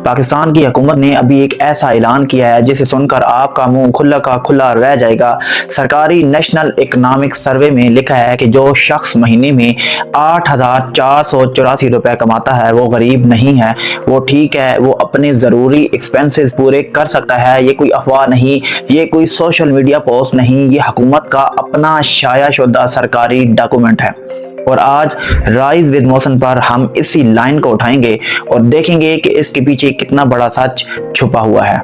پاکستان کی حکومت نے ابھی ایک ایسا اعلان کیا ہے جسے سن کر آپ کا منہ کھلا کا کھلا رہ جائے گا۔ سرکاری نیشنل اکنامک سروے میں لکھا ہے کہ جو شخص مہینے میں 8,484 روپے کماتا ہے وہ غریب نہیں ہے، وہ ٹھیک ہے، وہ اپنے ضروری ایکسپنسز پورے کر سکتا ہے۔ یہ کوئی افواہ نہیں، یہ کوئی سوشل میڈیا پوسٹ نہیں، یہ حکومت کا اپنا شائع شدہ سرکاری ڈاکومنٹ ہے۔ اور آج رائز ود موشن پر ہم اسی لائن کو اٹھائیں گے اور دیکھیں گے کہ اس کے پیچھے کتنا بڑا سچ چھپا ہوا ہے۔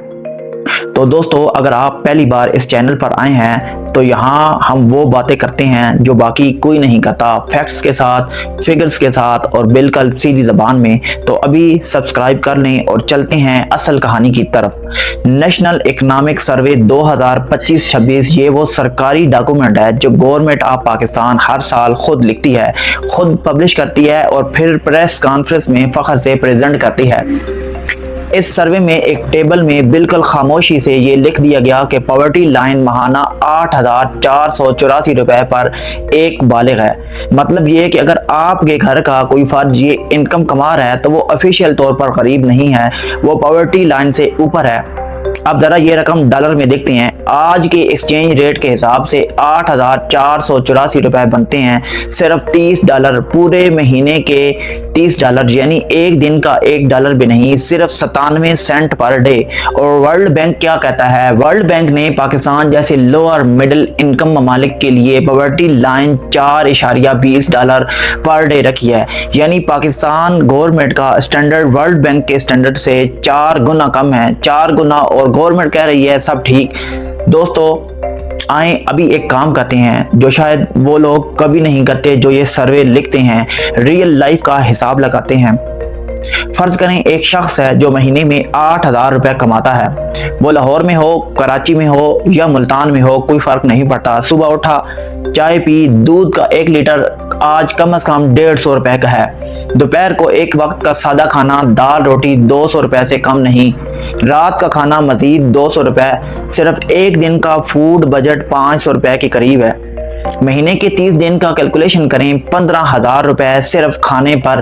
تو دوستو، اگر آپ پہلی بار اس چینل پر آئے ہیں تو یہاں ہم وہ باتیں کرتے ہیں جو باقی کوئی نہیں کرتا، فیکٹس کے ساتھ، فگرز کے ساتھ اور بالکل سیدھی زبان میں۔ تو ابھی سبسکرائب کر لیں اور چلتے ہیں اصل کہانی کی طرف۔ نیشنل اکنامک سروے 2025-26 یہ وہ سرکاری ڈاکومنٹ ہے جو گورنمنٹ آف پاکستان ہر سال خود لکھتی ہے، خود پبلش کرتی ہے اور پھر پریس کانفرنس میں فخر سے پریزنٹ کرتی ہے۔ اس سروے میں ایک ٹیبل میں بالکل خاموشی سے یہ لکھ دیا گیا کہ پاورٹی لائن ماہانہ 8,484 روپے پر ایک بالغ ہے۔ مطلب یہ کہ اگر آپ کے گھر کا کوئی فرد یہ انکم کما رہا ہے تو وہ آفیشیل طور پر غریب نہیں ہے، وہ پاورٹی لائن سے اوپر ہے۔ اب ذرا یہ رقم ڈالر میں دیکھتے ہیں۔ آج کے ایکسچینج ریٹ کے حساب سے 8,484 روپے بنتے ہیں صرف $30۔ پورے مہینے کے $30، یعنی ایک دن کا $1 بھی نہیں، صرف 97 سینٹ پر ڈے۔ اور ورلڈ بینک کیا کہتا ہے؟ ورلڈ بینک نے پاکستان جیسے لوور مڈل انکم ممالک کے لیے پاورٹی لائن $4.20 پر ڈے رکھی ہے، یعنی پاکستان گورنمنٹ کا اسٹینڈرڈ ورلڈ بینک کے اسٹینڈرڈ سے 4 گنا کم ہے، 4 گنا، اور گورنمنٹ کہہ رہی ہے سب ٹھیک۔ دوستو آئیں ابھی ایک کام کرتے ہیں جو شاید وہ لوگ کبھی نہیں کرتے، جو یہ سروے لکھتے ہیں، ریئل لائف کا حساب لگاتے ہیں۔ فرض کریں ایک شخص ہے جو مہینے میں 8,000 روپے کماتا ہے، وہ لاہور میں ہو، کراچی میں ہو یا ملتان میں ہو، کوئی فرق نہیں پڑتا۔ صبح اٹھا، چائے پی، دودھ کا 1 لیٹر آج کم از کم 150 روپے کا ہے۔ دوپہر کو ایک وقت کا سادہ کھانا دال روٹی 200 روپے سے کم نہیں۔ رات کا کھانا مزید 200 روپے۔ صرف ایک دن کا فوڈ بجٹ 500 روپے کے قریب ہے۔ مہینے کے 30 دن کا کیلکولیشن کریں، 15,000 روپے صرف کھانے پر،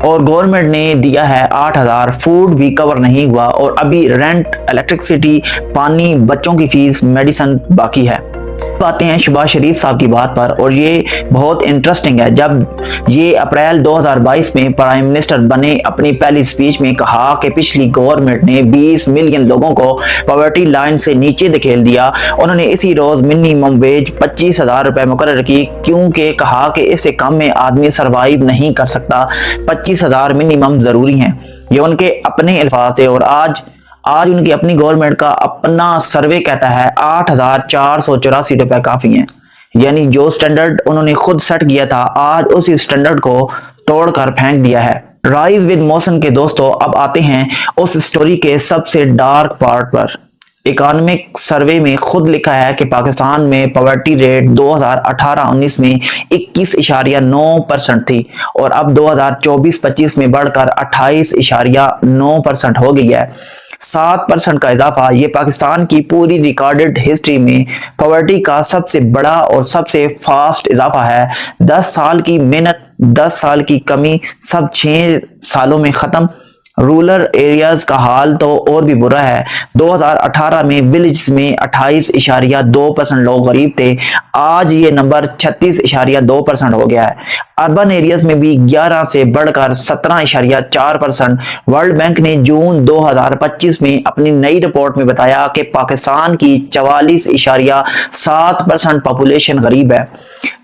اور گورنمنٹ نے دیا ہے 8,000۔ فوڈ بھی کور نہیں ہوا اور ابھی رینٹ، الیکٹرکسٹی، پانی، بچوں کی فیس، میڈیسن باقی ہے۔ آتے ہیں شہباز شریف صاحب کی بات پر، اور یہ بہت انٹرسٹنگ ہے۔ جب یہ اپریل 2022 میں پرائم منسٹر بنے، اپنی پہلی سپیچ میں کہا کہ پچھلی گورنمنٹ نے 20 ملین لوگوں کو پاورٹی لائن سے نیچے دھکیل دیا۔ انہوں نے اسی روز منیمم ویج 25,000 روپے مقرر کی، کیونکہ کہا کہ اس سے کم میں آدمی سروائیو نہیں کر سکتا، 25,000 منیمم ضروری ہیں۔ یہ ان کے اپنے الفاظ تھے، اور آج ان کی اپنی گورنمنٹ کا اپنا سروے کہتا ہے 8,484 روپے کافی ہیں، یعنی جو سٹینڈرڈ انہوں نے خود سیٹ کیا تھا آج اسی سٹینڈرڈ کو توڑ کر پھینک دیا ہے۔ رائز ود موشن کے دوستو اب آتے ہیں اس سٹوری کے سب سے ڈارک پارٹ پر۔ اکانومک سروے میں خود لکھا ہے کہ پاکستان میں پاورٹی ریٹ 2018-19 میں 21.9% تھی، اور اب 2024-25 میں بڑھ کر 28.9% ہو گئی ہے۔ 7% کا اضافہ۔ یہ پاکستان کی پوری ریکارڈڈ ہسٹری میں پاورٹی کا سب سے بڑا اور سب سے فاسٹ اضافہ ہے۔ 10 سال کی محنت، 10 سال کی کمی، سب 6 سالوں میں ختم۔ رورل ایریاز کا حال تو اور بھی برا ہے۔ 2018 میں ولیجز میں 28.2% لوگ غریب تھے، آج یہ نمبر 36.2% ہو گیا ہے۔ اربن ایریاز میں بھی 11 سے بڑھ کر 17.4%۔ ورلڈ بینک نے جون 2025 میں اپنی نئی رپورٹ میں بتایا کہ پاکستان کی 44.7% پاپولیشن غریب ہے۔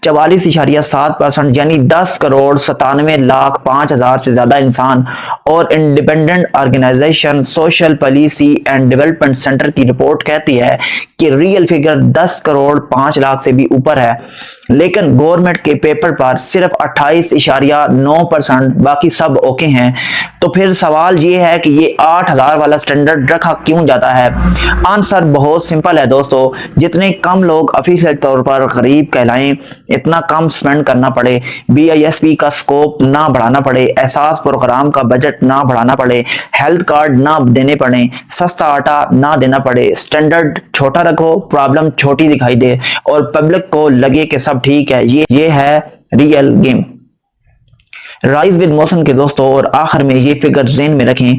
44.7%، یعنی 10,97,05,000 سے زیادہ انسان۔ اور independent organisation social policy and development centre کی رپورٹ کہتی ہے کہ ریئل فگر 10,05,00,000 سے بھی اوپر ہے، لیکن گورنمنٹ کے پیپر پر صرف 28.9%، باقی سب اوکے ہیں۔ تو پھر سوال یہ ہے کہ یہ 8,000 والا سٹینڈرڈ رکھا کیوں جاتا ہے؟ آنسر بہت سمپل ہے دوستو، جتنے کم لوگ افیشل طور پر غریب کہلائیں، اتنا کم سپینڈ کرنا پڑے، BISP کا سکوپ نہ بڑھانا پڑے، احساس پروگرام کا بجٹ نہ بڑھانا پڑے، ہیلتھ کارڈ نہ دینے پڑے، سستا آٹا نہ دینا پڑے، سٹینڈرڈ چھوٹا رکھو، پرابلم چھوٹی دکھائی دے، اور پبلک کو لگے کہ سب ٹھیک ہے۔ یہ ہے real game. Rise with Mohsin کے دوستوں، اور آخر میں یہ فگر ذہن میں رکھیں،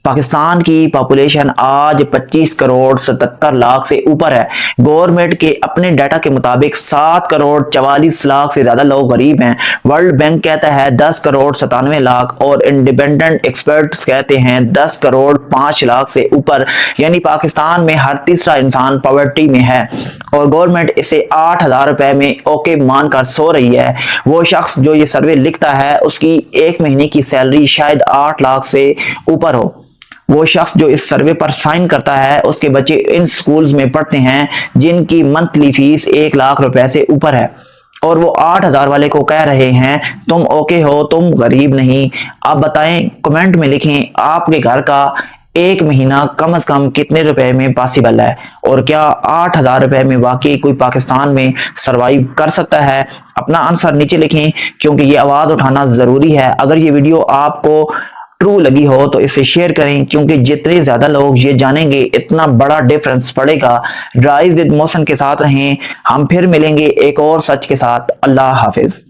پاکستان کی پاپولیشن آج 25 کروڑ 77 لاکھ سے اوپر ہے۔ گورنمنٹ کے اپنے ڈیٹا کے مطابق 7 کروڑ 44 لاکھ سے زیادہ لوگ غریب ہیں۔ ورلڈ بینک کہتا ہے 10 کروڑ 97 لاکھ، اور انڈیپینڈنٹ ایکسپرٹس کہتے ہیں 10 کروڑ 5 لاکھ سے اوپر، یعنی پاکستان میں ہر تیسرا انسان پاورٹی میں ہے، اور گورنمنٹ اسے 8,000 روپے میں اوکے مان کر سو رہی ہے۔ وہ شخص جو یہ سروے لکھتا ہے اس کی ایک مہینے کی سیلری شاید 8 لاکھ سے اوپر ہو۔ وہ شخص جو اس سروے پر سائن کرتا ہے اس کے بچے ان سکولز میں پڑھتے ہیں جن کی منتھلی فیس 1 لاکھ روپے سے اوپر ہے، اور وہ 8,000 والے کو کہہ رہے ہیں تم اوکے ہو، تم غریب نہیں۔ آپ بتائیں، کمنٹ میں لکھیں آپ کے گھر کا ایک مہینہ کم از کم کتنے روپے میں پاسبل ہے، اور کیا 8,000 روپے میں واقعی کوئی پاکستان میں سروائیو کر سکتا ہے؟ اپنا آنسر نیچے لکھیں، کیونکہ یہ آواز اٹھانا ضروری ہے۔ اگر یہ ویڈیو آپ کو ٹرو لگی ہو تو اسے شیئر کریں، کیونکہ جتنے زیادہ لوگ یہ جانیں گے اتنا بڑا ڈیفرنس پڑے گا۔ رائز ود موسن کے ساتھ رہیں، ہم پھر ملیں گے ایک اور سچ کے ساتھ۔ اللہ حافظ۔